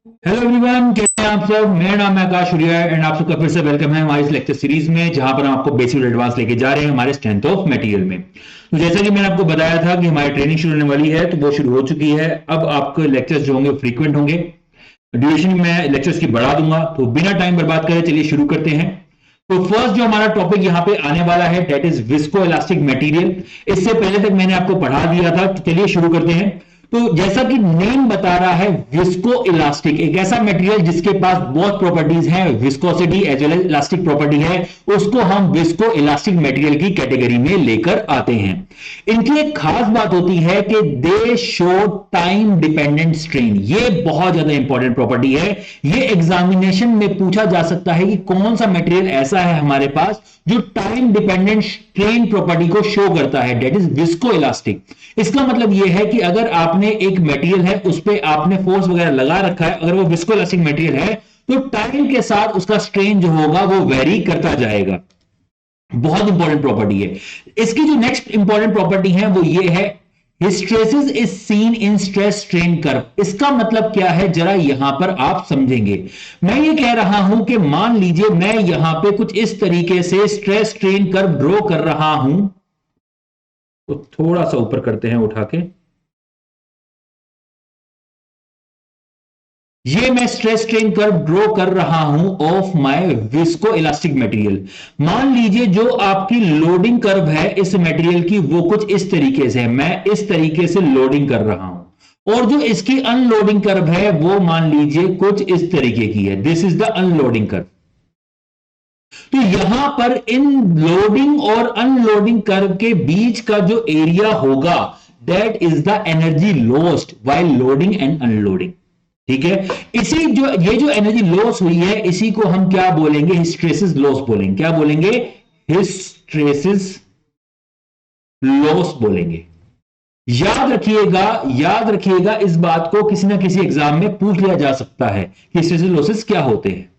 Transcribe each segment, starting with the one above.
Hello everyone, कैसे हैं आप सब। मेरा नाम है आकाश उड़िया एंड आप सबका फिर से वेलकम है हमारी इस लेक्चर सीरीज में, जहां पर हम आपको बेसिक एडवांस लेके जा रहे हैं हमारे स्ट्रेंथ ऑफ मटेरियल में। तो जैसा कि मैंने आपको बताया था कि हमारी ट्रेनिंग शुरू होने वाली है, तो वो शुरू हो चुकी है। अब आपके लेक्चर्स जो होंगे फ्रीक्वेंट होंगे। ड्यूरेशन मैं लेक्चर्स की बढ़ा दूंगा, तो बिना टाइम बर्बाद करे चलिए शुरू करते हैं। तो फर्स्ट जो हमारा टॉपिक यहाँ पे आने वाला है that is visco elastic material. इससे पहले तक मैंने आपको पढ़ा दिया था, तो चलिए शुरू करते हैं। तो जैसा कि नेम बता रहा है, विस्को इलास्टिक एक ऐसा मटेरियल जिसके पास बहुत प्रॉपर्टीज हैं, viscosity as well as elastic property है, उसको हम विस्को इलास्टिक मटेरियल की कैटेगरी में लेकर आते हैं। इनकी एक खास बात होती है कि दे शो टाइम डिपेंडेंट स्ट्रेन। ये बहुत ज्यादा इंपॉर्टेंट प्रॉपर्टी है। ये एग्जामिनेशन में पूछा जा सकता है कि कौन सा मटेरियल ऐसा है हमारे पास जो टाइम डिपेंडेंट स्ट्रेन प्रॉपर्टी को शो करता है, दैट इज विस्को इलास्टिक। इसका मतलब यह है कि अगर आपने एक मटेरियल है उस पर आपने फोर्स वगैरह लगा रखा है, अगर वो विस्को इलास्टिक मटेरियल है तो टाइम के साथ उसका स्ट्रेन जो होगा वो वेरी करता जाएगा। बहुत इंपॉर्टेंट प्रॉपर्टी है। इसकी जो नेक्स्ट इंपॉर्टेंट प्रॉपर्टी है वो ये है, hysteresis is seen in stress strain curve. इसका मतलब क्या है, जरा यहां पर आप समझेंगे। मैं ये कह रहा हूं कि मान लीजिए मैं यहां पे कुछ इस तरीके से स्ट्रेस स्ट्रेन कर्व ड्रॉ कर रहा हूं, तो थोड़ा सा ऊपर करते हैं उठा के। ये मैं स्ट्रेस स्ट्रेन कर्व ड्रॉ कर रहा हूं of my visco elastic material. मान लीजिए जो आपकी लोडिंग कर्व है इस मटेरियल की वो कुछ इस तरीके से है, मैं इस तरीके से लोडिंग कर रहा हूं, और जो इसकी अनलोडिंग कर्व है वो मान लीजिए कुछ इस तरीके की है। This is the unloading curve. तो यहां पर इन लोडिंग और अनलोडिंग कर्व के बीच का जो एरिया होगा that is the energy lost while loading and unloading. ठीक है। इसी जो ये जो एनर्जी लॉस हुई है इसी को हम क्या बोलेंगे, हिस्ट्रेसिस लॉस बोलेंगे। क्या बोलेंगे, हिस्ट्रेसिस लॉस बोलेंगे। याद रखिएगा, याद रखिएगा इस बात को, किसी ना किसी एग्जाम में पूछ लिया जा सकता है कि हिस्ट्रेसिस लॉसेस क्या होते हैं।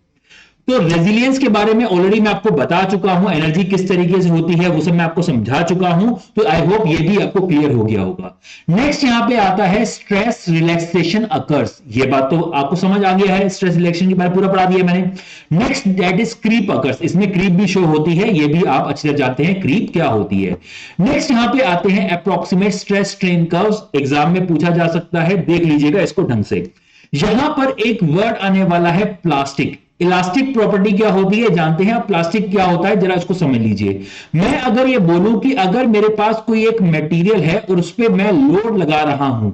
तो रेजिलियंस के बारे में ऑलरेडी मैं आपको बता चुका हूं, एनर्जी किस तरीके से होती है वो सब मैं आपको समझा चुका हूं, तो आई होप ये भी आपको क्लियर हो गया होगा। नेक्स्ट यहां पे आता है स्ट्रेस रिलैक्सेशन अकर्स। ये बात तो आपको समझ आ गया है, स्ट्रेस रिलैक्सेशन के बारे में पूरा पढ़ा दिया मैंने। Next that is creep occurs. इसमें क्रीप भी शो होती है, ये भी आप अच्छी तरह जानते हैं क्रीप क्या होती है। नेक्स्ट यहां पे आते हैं approximate stress strain curves. Exam में पूछा जा सकता है, देख लीजिएगा इसको ढंग से। यहां पर एक वर्ड आने वाला है प्लास्टिक। इलास्टिक प्रॉपर्टी क्या होती है जानते हैं आप, प्लास्टिक क्या होता है जरा इसको समझ लीजिए। मैं अगर ये बोलूं कि अगर मेरे पास कोई एक मटेरियल है और उस पर मैं लोड लगा रहा हूं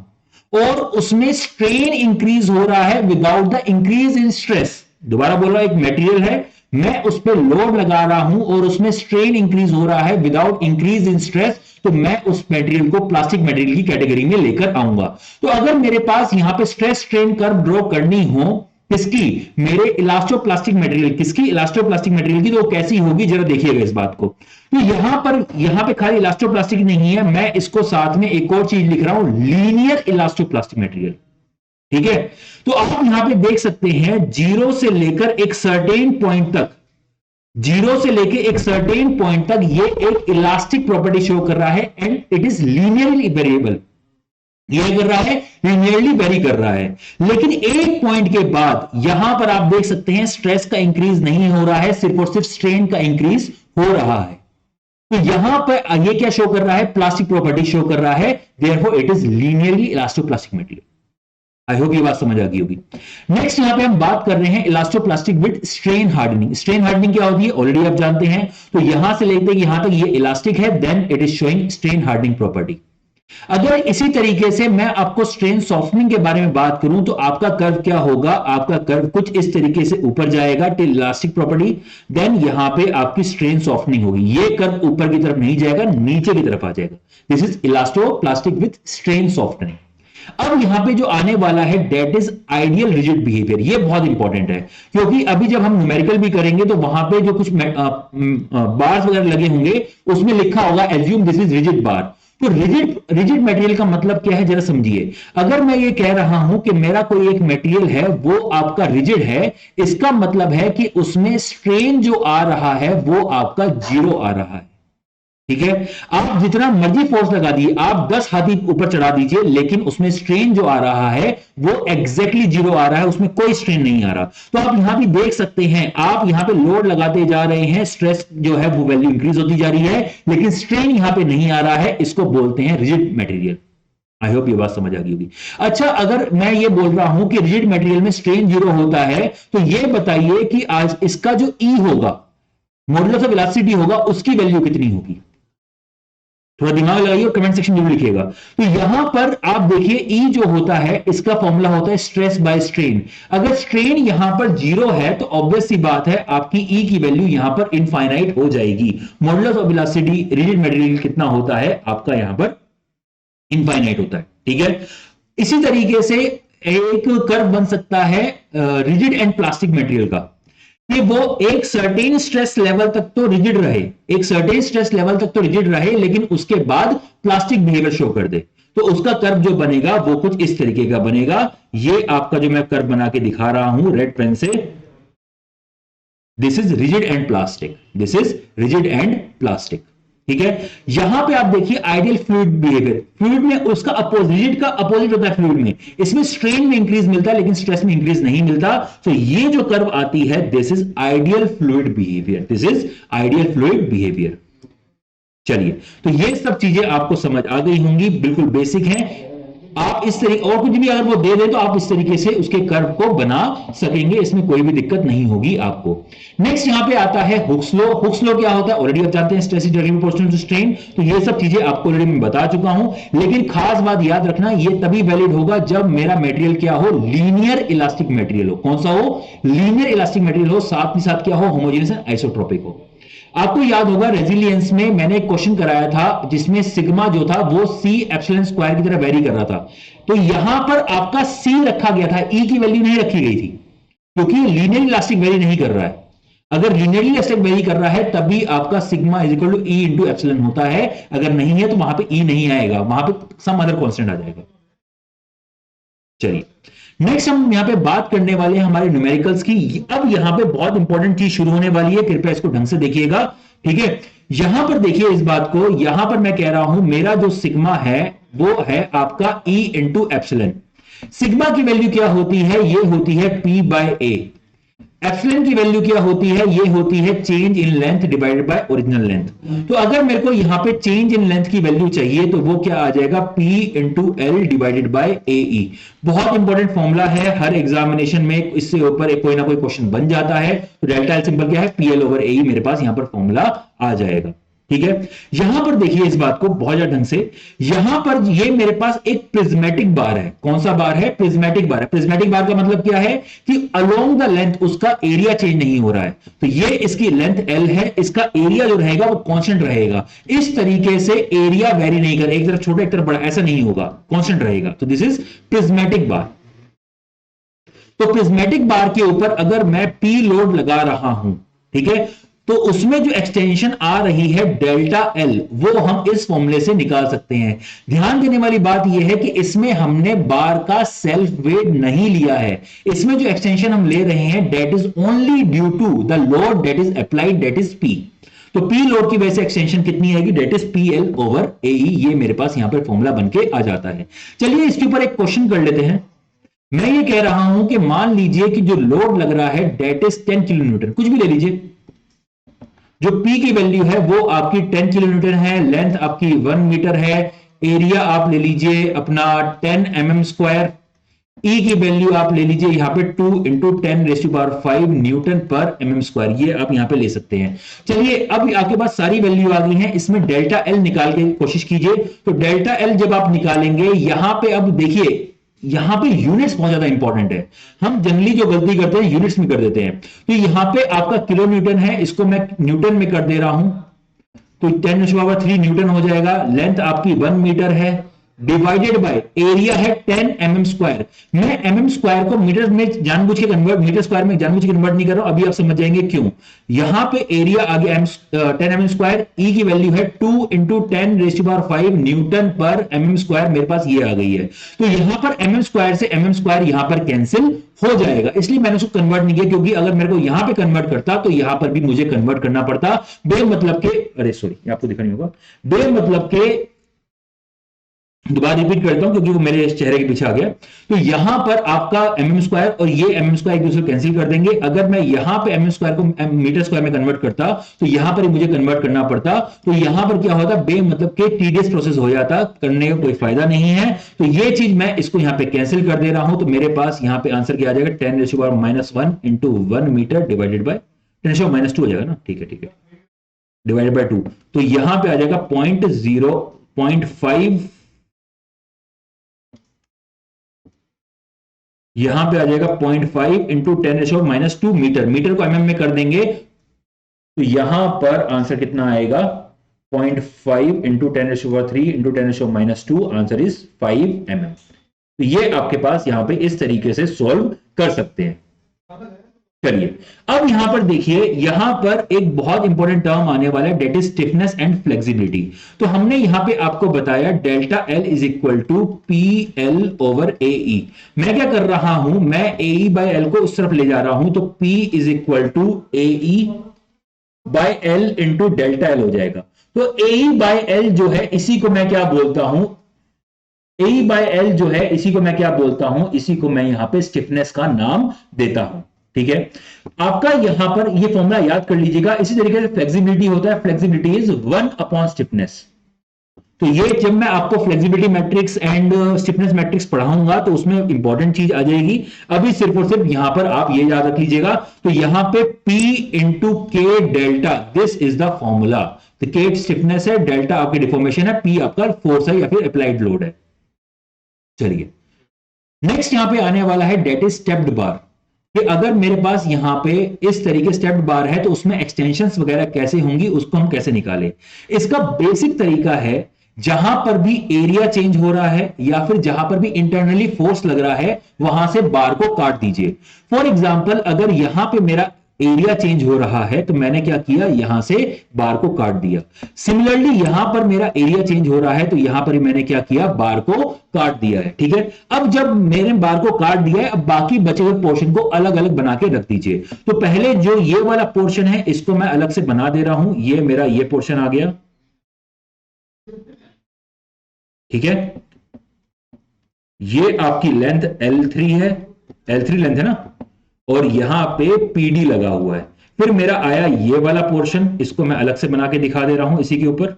और उसमें स्ट्रेन इंक्रीज हो रहा है without the increase in stress. दोबारा बोल रहा हूं, एक मटेरियल है, मैं उस पर लोड लगा रहा हूं और उसमें स्ट्रेन इंक्रीज हो रहा है विदाउट इंक्रीज इन स्ट्रेस, तो मैं उस मटेरियल को प्लास्टिक मटेरियल की कैटेगरी में लेकर आऊंगा। तो अगर मेरे पास यहां पे स्ट्रेस स्ट्रेन कर्व ड्रॉ करनी हो किसकी, मेरे इलास्टोप्लास्टिक मटेरियल, किसकी, इलास्टोप्लास्टिक मटेरियल की, तो कैसी होगी जरा देखिएगा इस बात को। तो यहां पे खाली इलास्टोप्लास्टिक नहीं है, मैं इसको साथ में एक और चीज लिख रहा हूं, लीनियर इलास्टोप्लास्टिक मटेरियल। ठीक है। तो आप यहां पे देख सकते हैं जीरो से लेकर एक सर्टेन पॉइंट तक, जीरो से लेकर एक सर्टेन पॉइंट तक ये एक इलास्टिक प्रॉपर्टी शो कर रहा है and it is linearly variable. ये कर रहा है, लीनियरली वेरी कर रहा है। लेकिन एक पॉइंट के बाद यहां पर आप देख सकते हैं स्ट्रेस का इंक्रीज नहीं हो रहा है, सिर्फ और सिर्फ स्ट्रेन का इंक्रीज हो रहा है। तो यहां पर ये क्या शो कर रहा है, प्लास्टिक प्रॉपर्टी शो कर रहा है, therefore it is linearly elastoplastic material. I hope ये बात समझ आ गई होगी। नेक्स्ट यहां पे हम बात कर रहे हैं elastoplastic with strain hardening. Strain hardening क्या होती है ऑलरेडी आप जानते हैं। तो यहां से लेते यहां तक ये इलास्टिक है, then it is showing strain hardening property. अगर इसी तरीके से मैं आपको स्ट्रेन सॉफ्टनिंग के बारे में बात करूं तो आपका कर्व क्या होगा, आपका कर्व कुछ इस तरीके से ऊपर जाएगा टिल इलास्टिक प्रॉपर्टी, देन यहां पे आपकी स्ट्रेन सॉफ्टनिंग होगी। ये कर्व ऊपर की तरफ नहीं जाएगा, नीचे की तरफ आ जाएगा। This is elastoplastic with strain softening. अब यहां पे जो आने वाला है that is ideal rigid behaviour. ये बहुत इंपॉर्टेंट है क्योंकि अभी जब हम न्यूमेरिकल भी करेंगे तो वहां पे जो कुछ बार्स वगैरह लगे होंगे उसमें लिखा होगा assume this is rigid bar. तो रिजिड रिजिड मटेरियल का मतलब क्या है जरा समझिए। अगर मैं ये कह रहा हूं कि मेरा कोई एक मटेरियल है वो आपका रिजिड है, इसका मतलब है कि उसमें स्ट्रेन जो आ रहा है वो आपका जीरो आ रहा है। ठीक है। आप जितना मर्जी फोर्स लगा दीजिए, आप 10 हाथी ऊपर चढ़ा दीजिए, लेकिन उसमें स्ट्रेन जो आ रहा है वो एग्जैक्टली जीरो आ रहा है, उसमें कोई स्ट्रेन नहीं आ रहा। तो आप यहां भी देख सकते हैं, आप यहां पे लोड लगाते जा रहे हैं, स्ट्रेस जो है वो वैल्यू इंक्रीज होती जा रही है, लेकिन स्ट्रेन यहां पे नहीं आ रहा है। इसको बोलते हैं रिजिड मटेरियल। आई होप ये बात समझ आ गई होगी। अच्छा, अगर मैं ये बोल रहा हूं कि रिजिड मटेरियल में स्ट्रेन जीरो होता है, तो ये बताइए कि आज इसका जो ई होगा, मॉडुलस ऑफ इलास्टिसिटी होगा, उसकी वैल्यू कितनी होगी? थोड़ा दिमाग लगाइए और कमेंट सेक्शन में लिखिएगा। तो यहां पर आप देखिए, ई जो होता है इसका फॉर्मूला होता है स्ट्रेस बाय स्ट्रेन। अगर स्ट्रेन यहां पर जीरो है तो ऑब्वियस सी बात है आपकी ई की वैल्यू यहां पर इनफाइनाइट हो जाएगी। Modulus of elasticity rigid material कितना होता है आपका यहां पर इनफाइनाइट होता है। ठीक है, इसी तरीके से एक कर्व बन सकता है रिजिड एंड प्लास्टिक मटेरियल का, कि वो एक सर्टेन स्ट्रेस लेवल तक तो रिजिड रहे, एक सर्टेन स्ट्रेस लेवल तक तो रिजिड रहे, लेकिन उसके बाद प्लास्टिक बिहेवियर शो कर दे। तो उसका कर्व जो बनेगा वो कुछ इस तरीके का बनेगा। ये आपका जो मैं कर्व बना के दिखा रहा हूं रेड पेन से, this is rigid and plastic, this is rigid and plastic. ठीक है, यहां पे आप देखिए आइडियल फ्लूइड बिहेवियर, फ्लूइड में उसका अपोजिट, रिजिड का अपोजिट होता है फ्लूइड में, इसमें स्ट्रेन में इंक्रीज मिलता है लेकिन स्ट्रेस में इंक्रीज नहीं मिलता। तो ये जो कर्व आती है, this is ideal fluid behaviour, this is ideal fluid behaviour. चलिए, तो ये सब चीजें आपको समझ आ गई होंगी, बिल्कुल बेसिक हैं। आप इस तरीके, और कुछ भी अगर वो दे दे तो आप इस तरीके से उसके कर्व को बना सकेंगे, इसमें कोई भी दिक्कत नहीं होगी आपको। नेक्स्ट यहां पे आता है हुक्स लॉ। हुक्स लॉ क्या होता है ऑलरेडी आप जानते हैं, stress is directly proportional to strain. तो ये सब चीजें आपको ऑलरेडी मैं बता चुका हूं, लेकिन खास बात याद रखना, ये तभी वैलिड होगा जब मेरा मटेरियल क्या हो, लीनियर इलास्टिक मटेरियल हो। कौन सा हो? लीनियर इलास्टिक मटेरियल हो, साथ ही साथ क्या हो, होमोजेनियस एंड आइसोट्रोपिक हो। आपको याद होगा रेजिलियंस में मैंने एक क्वेश्चन कराया था जिसमें सिग्मा जो था वो सी एप्सिलॉन स्क्वायर की तरह वेरी कर रहा था। तो यहां पर आपका सी रखा गया था, ई की वैल्यू नहीं रखी गई थी, क्योंकि लीनियर इलास्टिक वेरी नहीं कर रहा है। अगर लीनियरली इलास्टिक वेरी कर रहा है तभी आपका sigma is equal to E into epsilon होता है। अगर नहीं है तो वहां पे ई नहीं आएगा, वहां पे सम अदर कांस्टेंट आ जाएगा। चलिए, नेक्स्ट हम यहां पे बात करने वाले हैं हमारे न्यूमेरिकल्स की। अब यहां पे बहुत इंपॉर्टेंट चीज शुरू होने वाली है, कृपया इसको ढंग से देखिएगा। ठीक है, यहां पर देखिए इस बात को, यहां पर मैं कह रहा हूं मेरा जो सिग्मा है वो है आपका E इंटू एप्सिलॉन। सिग्मा की वैल्यू क्या होती है? ये होती है P बाय ए। एप्सिलॉन की वैल्यू क्या होती है? ये होती है change in length divided by original length. तो अगर मेरे को यहां पे चेंज इन लेंथ की वैल्यू चाहिए तो वो क्या आ जाएगा? P into L divided by AE। बहुत इंपॉर्टेंट फॉर्मूला है, हर एग्जामिनेशन में इससे ऊपर एक कोई ना कोई क्वेश्चन बन जाता है। तो डेल्टा एल सिंपल क्या है? PL ओवर AE मेरे पास यहां पर फॉर्मूला आ जाएगा। ठीक है, यहां पर देखिए इस बात को बहुत ज्यादा ढंग से, यहां पर ये मेरे पास एक प्रिज्मेटिक बार है। कौन सा बार है? प्रिज्मेटिक बार है। प्रिज्मेटिक बार का मतलब क्या है कि अलोंग द लेंथ उसका एरिया चेंज नहीं हो रहा है। तो ये इसकी लेंथ L है, इसका एरिया जो रहेगा वो कांस्टेंट रहेगा। इस तरीके से एरिया वेरी नहीं कर, एक तरफ छोटा एक तरफ बड़ा, ऐसा नहीं होगा, कांस्टेंट रहेगा। तो दिस इज प्रिज्मेटिक बार। तो प्रिज्मेटिक बार के ऊपर अगर मैं P लोड लगा रहा हूं, ठीक है, तो उसमें जो एक्सटेंशन आ रही है डेल्टा एल, वो हम इस फॉर्मूले से निकाल सकते हैं। ध्यान देने वाली बात यह है कि इसमें हमने बार का सेल्फ वेट नहीं लिया है। इसमें जो एक्सटेंशन हम ले रहे हैं that is only due to the load that is applied, that is P. तो पी लोड की वजह से एक्सटेंशन कितनी आएगी? That is P L over A E. ये मेरे पास यहां पर फॉर्मूला बन के आ जाता है। चलिए इसके ऊपर एक क्वेश्चन कर लेते हैं। मैं ये कह रहा हूं कि मान लीजिए कि जो लोड लग रहा है दैट इज 10 किलो न्यूटन, कुछ भी ले लीजिए। जो P की वैल्यू है वो आपकी 10 किलो न्यूटन है, लेंथ आपकी 1 मीटर है, एरिया आप ले लीजिए अपना 10 mm स्क्वायर, E की वैल्यू आप ले लीजिए यहां पे 2 इंटू 10⁵ न्यूटन पर mm स्क्वायर, ये आप यहां पे ले सकते हैं। चलिए अब आपके पास सारी वैल्यू आ गई है, इसमें डेल्टा L निकाल के कोशिश कीजिए। तो डेल्टा L जब आप निकालेंगे यहां पे, अब देखिए यहां पे यूनिट्स बहुत ज्यादा इंपॉर्टेंट है। हम जनरली जो गलती करते हैं यूनिट्स में कर देते हैं। तो यहां पे आपका किलो न्यूटन है, इसको मैं न्यूटन में कर दे रहा हूं, तो 10⁻³ न्यूटन हो जाएगा। लेंथ आपकी 1 मीटर है, डिवाइडेड बाय एरिया है 10 mm स्क्वायर। मैं mm स्क्वायर को मीटर में जानबूझ के कन्वर्ट, मीटर स्क्वायर में जानबूझ के कन्वर्ट नहीं कर रहा हूं, अभी आप समझ जाएंगे क्यों। यहां पे एरिया आ गया 10 mm स्क्वायर, E की वैल्यू है 2 इंटू 10⁵ न्यूटन पर mm स्क्वायर, मेरे पास ये आ गई है। तो यहां पर mm स्क्वायर से mm स्क्वायर यहां पर कैंसिल हो जाएगा, इसलिए मैंने उसको कन्वर्ट नहीं किया, क्योंकि अगर मेरे को यहां पे कन्वर्ट करता तो यहां पर भी मुझे कन्वर्ट करना पड़ता बेमतलब के, अरे सॉरी आपको दिखा नहीं होगा, बेमतलब के, दोबारा रिपीट करता हूं क्योंकि वो मेरे चेहरे के पीछे आ गया। तो यहां पर आपका एमएम स्क्वायर और ये एमएम स्क्वायर एक दूसरे को कैंसिल कर देंगे। अगर मैं यहां पे एमएम स्क्वायर को मीटर स्क्वायर में कन्वर्ट करता तो यहां पर मुझे कन्वर्ट करना पड़ता, तो यहां पर क्या होता, बेमतलब के टीडियस प्रोसेस हो जाता, करने का कोई फायदा नहीं है। तो ये चीज मैं इसको यहां पे कैंसिल कर दे रहा हूं, तो मेरे पास यहां पे आंसर क्या आ जाएगा, 10⁻⁻1 इंटू 1 मीटर डिवाइडेड बाय 10⁻² हो जाएगा ना, ठीक है ठीक है, डिवाइडेड बाय 2। तो यहां पे आ जाएगा 0.5, यहां पे आ जाएगा 0.5 इंटू 10⁻² मीटर, मीटर को एमएम में कर देंगे तो यहां पर आंसर कितना आएगा, 0.5 into 10⁻³ into 10⁻², answer is 5 mm। तो ये आपके पास यहां पे इस तरीके से सॉल्व कर सकते हैं। चलिए अब यहां पर देखिए, यहां पर एक बहुत इंपॉर्टेंट टर्म आने वाला है, that is stiffness and flexibility. तो हमने यहां पे आपको बताया delta L is equal to P L over A E. मैं क्या कर रहा हूं, मैं ए ई बाय एल को उस तरफ ले जा रहा हूं, तो P is equal to A E by L into delta L हो जाएगा। तो ए ई बाय एल जो है इसी को मैं क्या बोलता हूं, ए ई बाय एल जो है इसी को मैं क्या बोलता हूं, इसी को मैं यहां पे स्टिफनेस का नाम देता हूं। ठीक है, आपका यहां पर ये फॉर्मूला याद कर लीजिएगा। इसी तरीके से फ्लेक्सिबिलिटी होता है, फ्लेक्सिबिलिटी इज 1 अपॉन स्टिफनेस। तो ये जब मैं आपको flexibility matrix and stiffness matrix पढ़ाऊंगा तो उसमें इंपॉर्टेंट चीज आ जाएगी। अभी सिर्फ और सिर्फ यहां पर आप ये याद रख लीजिएगा, तो यहां पे P इंटू के delta, this is the formula. तो के स्टिफनेस है, डेल्टा आपकी डिफॉर्मेशन है, P आपका फोर्स है या फिर अप्लाइड लोड है। चलिए नेक्स्ट यहां पे आने वाला है डेट इज स्टेप्ड बार, कि अगर मेरे पास यहां पे इस तरीके स्टेप्ड बार है तो उसमें एक्सटेंशंस वगैरह कैसे होंगी, उसको हम कैसे निकालें। इसका बेसिक तरीका है, जहां पर भी एरिया चेंज हो रहा है या फिर जहां पर भी इंटरनली फोर्स लग रहा है वहां से बार को काट दीजिए। फॉर एग्जांपल अगर यहां पे मेरा एरिया चेंज हो रहा है तो मैंने क्या किया, यहां से बार को काट दिया। सिमिलरली यहां पर मेरा एरिया चेंज हो रहा है तो यहां पर मैंने क्या किया, बार को काट दिया है। ठीक है, अब जब मैंने बार को काट दिया है, अब बाकी बचे हुए पोर्शन को अलग अलग बना के रख दीजिए। तो पहले जो ये वाला पोर्शन है इसको मैं अलग से बना दे रहा हूं, ये मेरा ये पोर्शन आ गया। ठीक है, ये आपकी लेंथ L3 है, L3 लेंथ है ना, और यहां पे PD लगा हुआ है। फिर मेरा आया ये वाला पोर्शन, इसको मैं अलग से बना के दिखा दे रहा हूं इसी के ऊपर।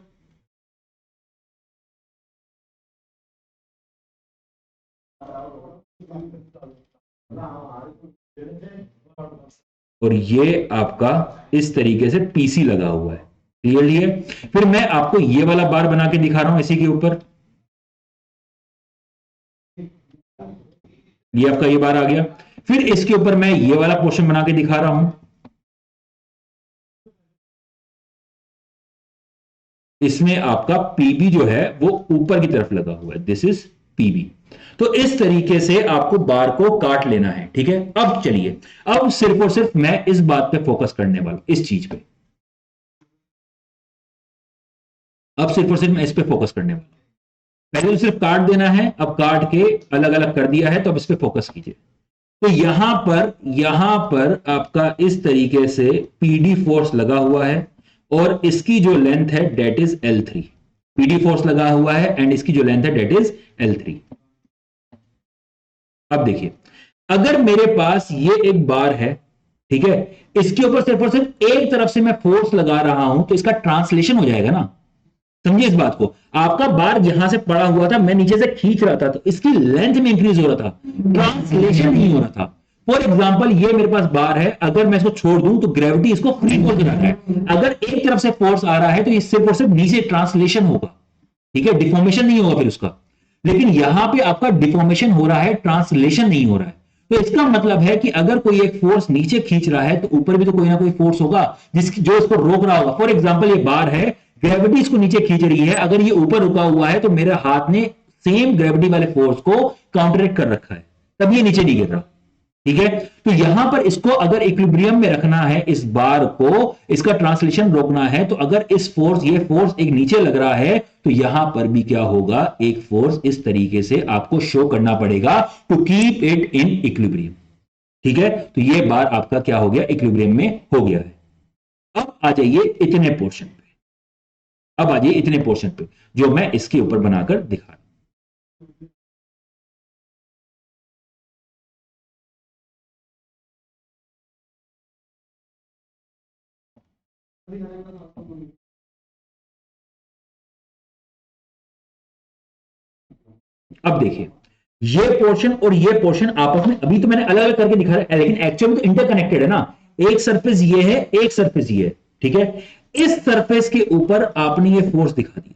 और ये आपका इस तरीके से PC लगा हुआ है, क्लियरली है। फिर मैं आपको ये वाला बार बना के दिखा रहा हूं इसी के ऊपर, ये आपका ये बार आ गया। फिर इसके ऊपर मैं ये वाला पोर्शन बना के दिखा रहा हूं, इसमें आपका पीबी जो है वो ऊपर की तरफ लगा हुआ है, दिस इज पीबी। तो इस तरीके से आपको बार को काट लेना है। ठीक है, अब चलिए, अब सिर्फ और सिर्फ मैं इस बात पे फोकस करने वाला हूं, इस चीज पे। अब सिर्फ और सिर्फ मैं इस पे फोकस करने वाला हूं। पहले तो सिर्फ काट देना है, अब काट के अलग अलग कर दिया है तो अब इस पे फोकस कीजिए। तो यहां पर आपका इस तरीके से पीडी फोर्स लगा हुआ है और इसकी जो लेंथ है that is L3। PD force लगा हुआ है एंड इसकी जो लेंथ है डेट इज L3। अब देखिए, अगर मेरे पास ये एक बार है, ठीक है, इसके ऊपर सिर्फ और सिर्फ एक तरफ से मैं फोर्स लगा रहा हूं तो इसका ट्रांसलेशन हो जाएगा ना। समझिए इस बात को, आपका बार यहां से पड़ा हुआ था, मैं नीचे से खींच रहा था तो इसकी लेंथ में इंक्रीज हो रहा था, ट्रांसलेशन नहीं हो रहा था। फॉर एग्जाम्पल ये मेरे पास बार है, अगर मैं इसको छोड़ दूं तो ग्रेविटी इसको फ्री फोर्स बना रहा है। अगर एक तरफ से फोर्स आ रहा है तो ये सिर्फ और सिर्फ नीचे ट्रांसलेशन होगा, ठीक है, डिफॉर्मेशन नहीं होगा फिर उसका। लेकिन यहां पे आपका डिफॉर्मेशन हो रहा है, ट्रांसलेशन नहीं हो रहा है। तो इसका मतलब है कि अगर कोई एक फोर्स नीचे खींच रहा है तो ऊपर भी तो कोई ना कोई फोर्स होगा जो इसको रोक रहा होगा। फॉर एग्जाम्पल ये बार है, ग्रेविटी इसको नीचे खींच रही है, अगर ये ऊपर रुका हुआ है तो मेरे हाथ ने सेम ग्रेविटी वाले फोर्स को काउंटरएक्ट कर रखा है, तब ये नीचे नहीं गिर रहा। ठीक है, तो यहां पर इसको अगर इक्विलिब्रियम में रखना है, इस बार को, इसका ट्रांसलेशन रोकना है, तो अगर इस फोर्स, ये फोर्स एक नीचे लग रहा है तो यहां पर भी क्या होगा, एक फोर्स इस तरीके से आपको शो करना पड़ेगा to keep it in equilibrium. ठीक है, तो ये बार आपका क्या हो गया, इक्विलिब्रियम में हो गया है। अब आ जाइए इतने पोर्शन पे, अब आ जाइए इतने पोर्शन पे जो मैं इसके ऊपर बनाकर दिखा रहा हूं। अब देखिए ये पोर्शन और ये पोर्शन आपस में, अभी तो मैंने अलग अलग करके दिखा रहा है, लेकिन एक्चुअल में तो इंटरकनेक्टेड है ना। एक सरफेस ये है, एक सरफेस ये है, ठीक है। इस सरफेस के ऊपर आपने ये फोर्स दिखा दिया,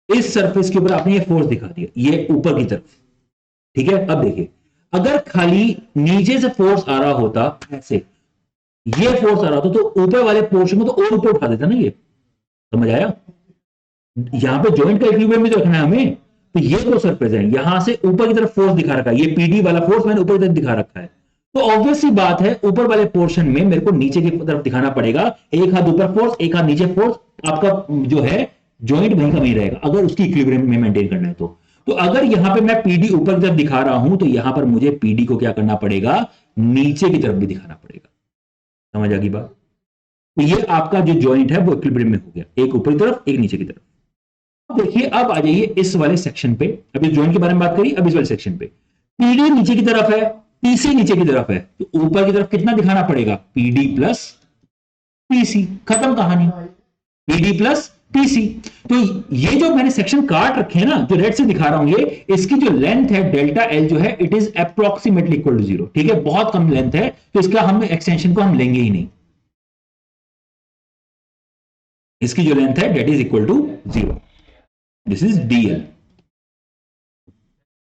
इस सरफेस के ऊपर आपने ये फोर्स दिखा दिया, ये ऊपर की तरफ, ठीक है। अब देखिए अगर खाली नीचे से फोर्स आ रहा होता ऐसे, ये फोर्स आ रहा होता तो ऊपर वाले पोर्शन को तो और ऊपर उठा देता ना ये, समझ आया। यहां पे जॉइंट का इक्विलिब्रियम भी तो रखना है हमें, तो ये दो सरफेस है, यहां से ऊपर की तरफ फोर्स दिखा रखा है, ये पीडी वाला फोर्स मैंने ऊपर की तरफ दिखा रखा है, तो ऑब्वियस सी बात है ऊपर वाले पोर्शन में मेरे को नीचे की तरफ दिखाना पड़ेगा, एक हाथ ऊपर फोर्स एक हाथ नीचे फोर्स, आपका जो है जॉइंट वहीं का वहीं रहेगा अगर उसकी इक्विलिब्रियम में मेंटेन करना है तो अगर यहां पे मैं पीडी ऊपर की तरफ दिखा रहा हूं तो यहां पर मुझे पीडी को क्या करना पड़ेगा, नीचे की तरफ भी दिखाना पड़ेगा, समझ आ गई बात। तो ये आपका जो जॉइंट है वो इक्विलिब्रियम में हो गया, एक ऊपर की तरफ एक नीचे की तरफ। देखिए अब आ जाइए इस वाले सेक्शन पे, अभी जॉइंट के बारे में बात करी, अब इस वाले सेक्शन पे पीडी नीचे की तरफ है, पीसी नीचे की तरफ है, तो ऊपर की तरफ कितना दिखाना पड़ेगा, पीडी प्लस पीसी, खत्म कहानी, पीडी प्लस पीसी। तो ये जो मैंने सेक्शन काट रखे हैं ना, जो रेड से दिखा रहा हूं ये, इसकी जो लेंथ है डेल्टा एल जो है it is approximately equal to 0, ठीक है, बहुत कम लेंथ है, तो इसका हम एक्सटेंशन को हम लेंगे ही नहीं, इसकी जो लेंथ है that is equal to 0, this is DL.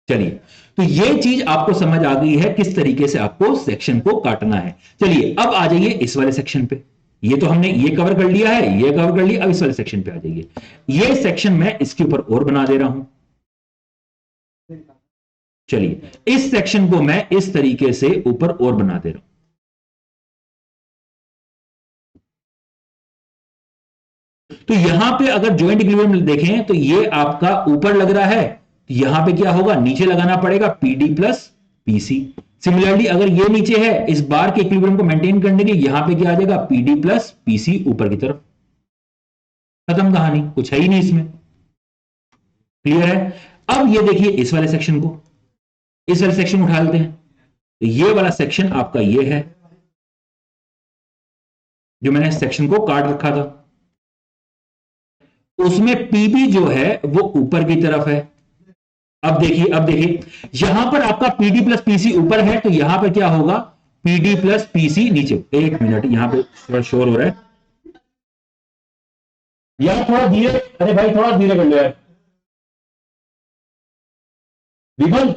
चलिए तो ये चीज आपको समझ आ गई है किस तरीके से आपको सेक्शन को काटना है। चलिए अब आ जाइए इस वाले सेक्शन पे, ये तो हमने ये कवर कर लिया है, ये कवर कर लिया, अब इस वाले सेक्शन पे आ जाइए। ये सेक्शन मैं इसके ऊपर और बना दे रहा हूं। चलिए इस सेक्शन को मैं इस तरीके से ऊपर और बना दे रहा हूं। तो यहां पे अगर ज्वाइंट इक्विलिब्रियम देखें तो ये आपका ऊपर लग रहा है, तो यहां पे क्या होगा, नीचे लगाना पड़ेगा पीडी प्लस पीसी। सिमिलरली अगर ये नीचे है, इस बार के इक्विलिब्रियम को मेंटेन करने के लिए यहां पे क्या आ जाएगा, पीडी प्लस पीसी ऊपर की तरफ, खत्म कहानी, कुछ है ही नहीं इसमें, क्लियर है। अब ये देखिए इस वाले सेक्शन को, इस वाले सेक्शन उठा लेते हैं, तो ये वाला सेक्शन आपका ये है जो मैंने सेक्शन को काट रखा था, उसमें पीबी जो है वो ऊपर की तरफ है। अब देखिए यहां पर आपका पीडी प्लस पीसी ऊपर है, तो यहां पर क्या होगा, पीडी प्लस पीसी नीचे। एक मिनट यहां पे थोड़ा शोर हो रहा है यार, थोड़ा धीरे, अरे भाई थोड़ा धीरे कर लो यार, विमल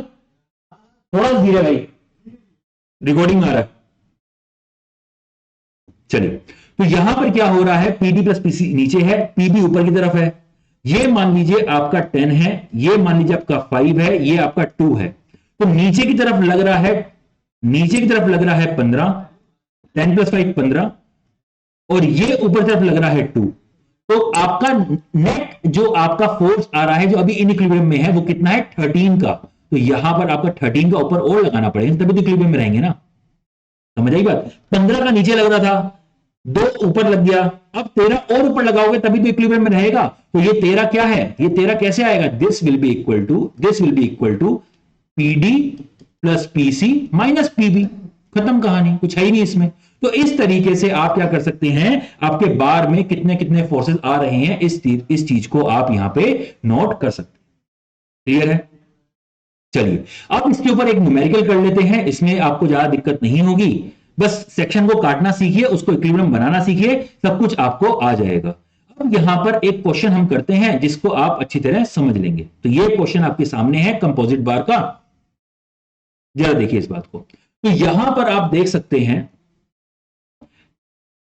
थोड़ा धीरे भाई, रिकॉर्डिंग आ रहा है। चलिए तो यहां पर क्या हो रहा है, पीडी प्लस पीसी नीचे है, पीबी ऊपर की तरफ है, ये मान लीजिए आपका 10 है, ये मान लीजिए आपका 5 है, ये आपका 2 है, तो नीचे की तरफ लग रहा है, नीचे की तरफ लग रहा है 15, 10 प्लस 5 15, और ये ऊपर की तरफ लग रहा है 2, तो आपका नेट जो आपका फोर्स आ रहा है जो अभी इनइक्विलिब्रियम में है वो कितना है, 13 का, तो यहां पर आपका 13 का ऊपर और लगाना पड़ेगा तभी तो इक्विलिब्रियम में रहेंगे ना, समझ आई बात। 15 का नीचे लग रहा था, 2 ऊपर लग गया, अब 13 और ऊपर लगाओगे तभी तो इक्विलिब्रियम में रहेगा, तो ये 13 क्या है, ये 13 कैसे आएगा, this will be equal to PD plus PC minus PB, खत्म कहानी, कुछ है ही नहीं इसमें। तो इस तरीके से आप क्या कर सकते हैं, आपके बार में कितने कितने फोर्सेस आ रहे हैं इस चीज को आप यहां पे नोट कर सकते हैं, क्लियर है। चलिए अब इसके ऊपर एक न्यूमेरिकल कर लेते हैं, इसमें आपको ज्यादा दिक्कत नहीं होगी, बस सेक्शन को काटना सीखिए, उसको इक्विलिब्रियम बनाना सीखिए, सब कुछ आपको आ जाएगा। अब यहां पर एक क्वेश्चन हम करते हैं जिसको आप अच्छी तरह समझ लेंगे। तो ये क्वेश्चन आपके सामने है कंपोजिट बार का, जरा देखिए इस बात को। तो यहां पर आप देख सकते हैं,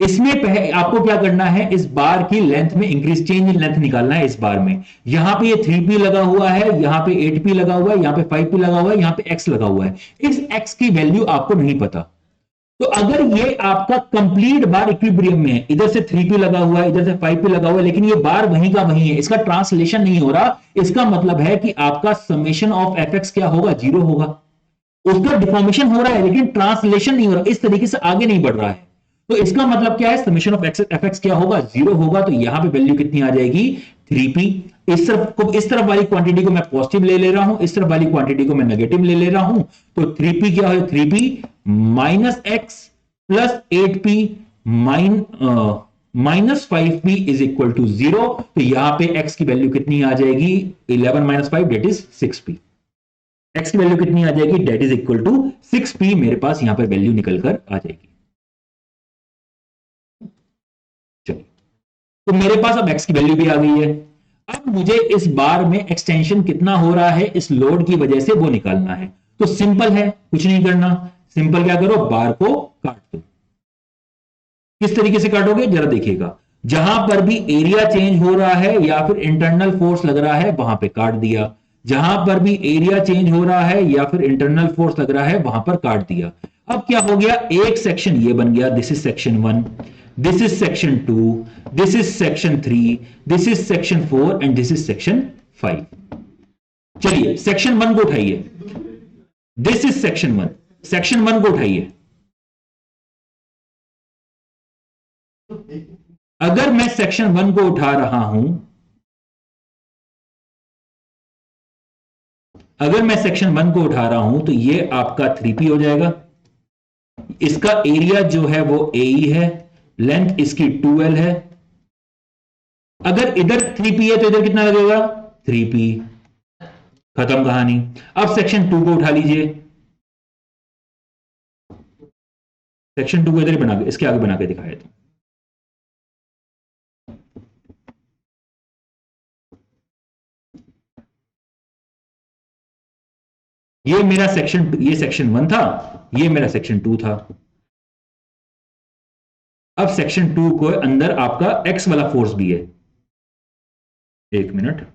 इसमें आपको क्या करना है, इस बार की लेंथ में इंक्रीज चेंज इन लेंथ निकालना है। इस बार में यहां पे ये 3p लगा हुआ है, यहां पे 8p लगा हुआ है, यहां पे 5p लगा हुआ है, यहां पे x लगा हुआ है, इस x की वैल्यू आपको नहीं पता। तो अगर ये आपका कंप्लीट बार इक्विलिब्रियम में है, इधर से 3p लगा हुआ है, इधर से 5p लगा हुआ है, लेकिन ये बार वहीं का वहीं है, इसका ट्रांसलेशन नहीं हो रहा, इसका मतलब है कि आपका समेशन ऑफ fx क्या होगा, 0 होगा। उसका डिफॉर्मेशन हो रहा है लेकिन ट्रांसलेशन नहीं हो रहा, इस तरीके से आगे नहीं बढ़ रहा है। तो इसका मतलब क्या है, समेशन ऑफ एफ एक्स क्या होगा, 0 होगा। तो यहां पे वैल्यू कितनी आ जाएगी, 3p। इस तरफ वाली क्वांटिटी को मैं पॉजिटिव ले रहा हूं, इस तरफ वाली क्वांटिटी को मैं नेगेटिव ले रहा हूं। तो 3p क्या है, 3p minus X plus 8p minus 5p is equal to 0। तो यहां पे x की वैल्यू कितनी आ जाएगी, 11 minus 5 that is 6p। x की वैल्यू कितनी आ जाएगी, date is equal to 6p। मेरे पास यहां पर वैल्यू निकलकर आ जाएगी। चलिए, तो मेरे पास अब x की वैल्यू भी आ गई है। अब मुझे इस बार में एक्सटेंशन कितना हो रहा है इस लोड की वजह से वो निकालना है। तो सिंपल है, कुछ नहीं करना, सिंपल क्या करो, बार को काट दो। किस तरीके से काटोगे जरा देखिएगा, जहां पर भी एरिया चेंज हो रहा है या फिर इंटरनल फोर्स लग रहा है वहां पे काट दिया, जहां पर भी एरिया चेंज हो रहा है या फिर इंटरनल फोर्स लग रहा है वहां पर काट दिया। अब क्या हो गया, एक सेक्शन ये बन गया, this is section 1, this is section 2, this is section 3, this is section 4 and this is section 5। चलिए सेक्शन 1 को उठाइए, दिस इज सेक्शन 1, सेक्शन 1 को उठाइए। अगर मैं सेक्शन 1 को उठा रहा हूं, अगर मैं सेक्शन 1 को उठा रहा हूं तो ये आपका 3p हो जाएगा। इसका एरिया जो है वो AE है, लेंथ इसकी 2L है। अगर इधर 3p है तो इधर कितना लगेगा, 3p। खत्म कहानी। अब सेक्शन 2 को उठा लीजिए, सेक्शन 2 को इधर बना के, इसके आगे बना के दिखाया था। ये मेरा सेक्शन, ये सेक्शन 1 था, ये मेरा सेक्शन 2 था। अब सेक्शन 2 को अंदर आपका एक्स वाला फोर्स भी है। एक मिनट,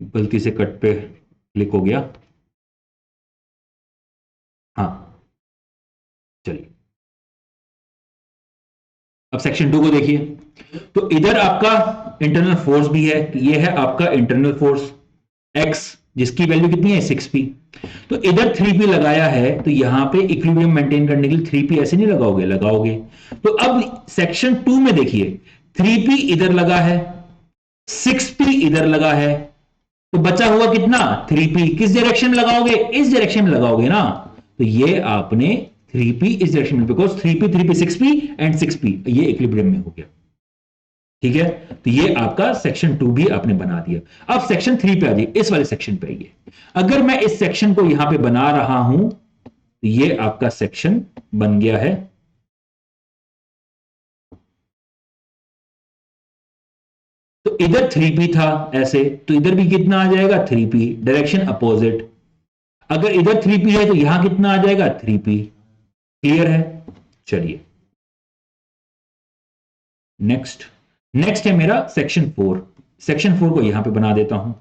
गलती से कट पे क्लिक हो गया। हाँ चलिए, अब सेक्शन 2 को देखिए। तो इधर आपका इंटरनल फोर्स भी है, ये है आपका इंटरनल फोर्स x, जिसकी वैल्यू कितनी है, 6p। तो इधर 3p लगाया है, तो यहां पे इक्विलिब्रियम मेंटेन करने के लिए 3p ऐसे नहीं लगाओगे, लगाओगे। तो अब सेक्शन 2 में देखिए, 3p इधर लगा है, 6p इधर लगा है, तो बचा हुआ कितना, 3p। किस डायरेक्शन में लगाओगे, इस डायरेक्शन में लगाओगे ना। तो ये आपने 3p इस डायरेक्शन में, because 3p 6p and 6p ये इक्विलिब्रियम में हो गया। ठीक है, तो ये आपका सेक्शन 2 भी आपने बना दिया। अब सेक्शन 3 पे आ जाइए, इस वाले सेक्शन पे आइए। अगर मैं इस सेक्शन को यहां पे बना रहा हूं तो ये आपका सेक्शन बन गया है। तो इधर 3p था ऐसे, तो इधर भी कितना आ जाएगा, 3p, डायरेक्शन अपोजिट। अगर इधर 3p है तो यहां कितना आ जाएगा, 3p। क्लियर है। चलिए नेक्स्ट, नेक्स्ट है मेरा सेक्शन 4। सेक्शन 4 को यहां पे बना देता हूं।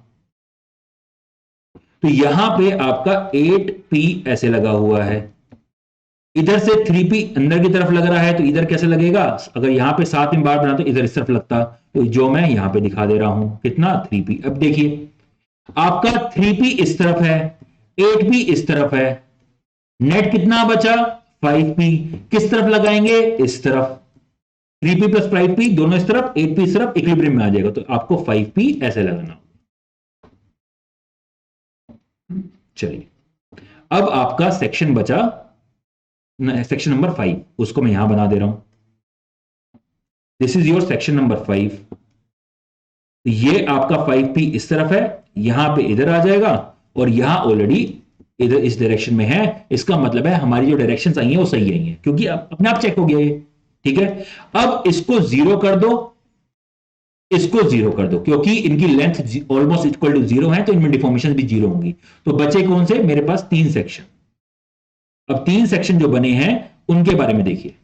तो यहां पे आपका 8p ऐसे लगा हुआ है, इधर से 3p अंदर की तरफ लग रहा है, तो इधर कैसे लगेगा, अगर यहां पे 7 में बार बना तो इधर इस तरफ लगता, तो जो मैं यहां पे दिखा दे रहा हूं कितना, 3p। अब देखिए आपका 3p इस तरफ है, 8p इस तरफ है, नेट कितना बचा, 5p। किस तरफ लगाएंगे, इस तरफ। 3p प्लस 5p दोनों इस तरफ, 8p इस तरफ, इक्विलिब्रियम में आ जाएगा। तो आपको 5p ऐसे लगाना। चलिए, अब आपका सेक्शन बचा, सेक्शन नंबर 5, उसको मैं यहां बना दे रहा हूं। This is your section number 5। ये आपका 5p इस तरफ है, यहां पे इधर आ जाएगा, और यहां ऑलरेडी इधर इस डायरेक्शन में है। इसका मतलब है हमारी जो डायरेक्शंस आई हैं वो सही आई हैं, क्योंकि अपने आप चेक हो गया ये। ठीक है, अब इसको 0 कर दो, इसको 0 कर दो, क्योंकि इनकी लेंथ ऑलमोस्ट इक्वल टू 0 है, तो इनमें डिफॉर्मेशन भी 0 होंगी। तो बचे कौन से, मेरे पास 3 सेक्शन। अब 3 सेक्शन जो बने हैं उनके बारे में देखिए।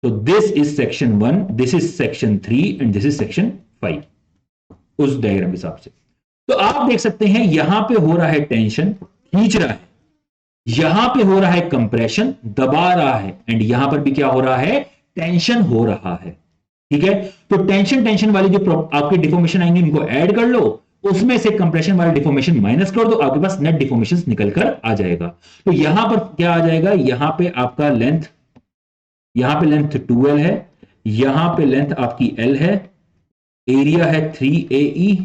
तो this is section 1, this is section 3 and this is section 5, उस डायग्राम के हिसाब से। तो आप देख सकते हैं यहां पे हो रहा है टेंशन, खींच रहा है। यहां पे हो रहा है कंप्रेशन, दबा रहा है, एंड यहां पर भी क्या हो रहा है, टेंशन हो रहा है। ठीक है, तो टेंशन टेंशन वाली जो आपके डिफॉर्मेशन आएंगे इनको ऐड कर लो, उसमें से कंप्रेशन वाला डिफॉर्मेशन माइनस कर दो, आपके पास नेट डिफॉर्मेशन निकल कर आ जाएगा। तो यहां पर क्या आ जाएगा, यहां पे आपका लेंथ, यहां पे लेंथ 2L है, यहां पे लेंथ आपकी L है, एरिया है 3AE,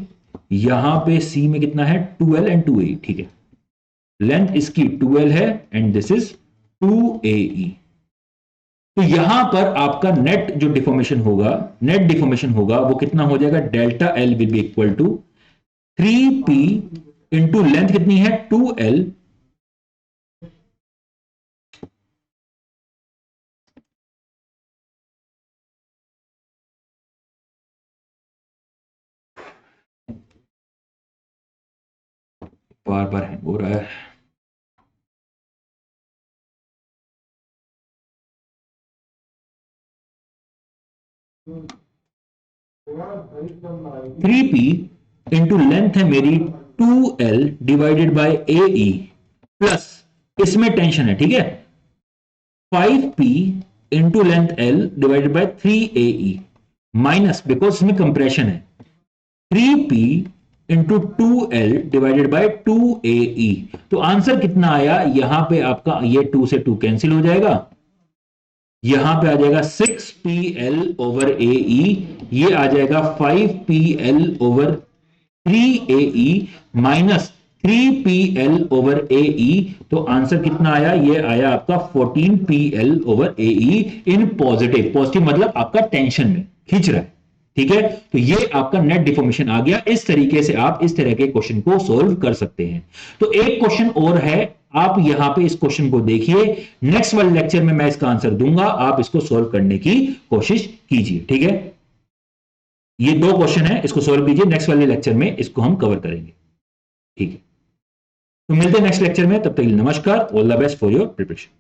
यहां पे C में कितना है 2L एंड 2AE। ठीक है, लेंथ इसकी 2L है एंड दिस इज 2AE। तो यहां पर आपका नेट जो डिफॉर्मेशन होगा, नेट डिफॉर्मेशन होगा वो कितना हो जाएगा, delta L will be equal to 3P into length कितनी है 2L, बार बार हैंग हो रहा है। 3P इंटू लेंथ है मेरी 2L divided by AE, plus इसमें टेंशन है, ठीक है, 5P into length L divided by 3AE, minus because इसमें कंप्रेशन है 3P into 2L divided by 2AE। तो आंसर कितना आया, यहां पे आपका ये 2 से 2 कैंसिल हो जाएगा, यहां पे आ जाएगा 6PL ओवर AE, ये आ जाएगा 5PL over 3AE minus 3PL over AE। तो आंसर कितना आया, ये आया आपका 14PL over AE in positive, positive मतलब आपका टेंशन में खींच रहा है। ठीक है, तो ये आपका नेट डिफॉर्मेशन आ गया। इस तरीके से आप इस तरह के क्वेश्चन को सोल्व कर सकते हैं। तो एक क्वेश्चन और है, आप यहां पे इस क्वेश्चन को देखिए, नेक्स्ट वाले लेक्चर में मैं इसका आंसर दूंगा, आप इसको सोल्व करने की कोशिश कीजिए। ठीक है, ये 2 क्वेश्चन है, इसको सोल्व कीजिए, नेक्स्ट वाले लेक्चर में इसको हम कवर करेंगे। ठीक है, तो मिलते हैं नेक्स्ट लेक्चर में, तब तक नमस्कार, all the best for your preparation.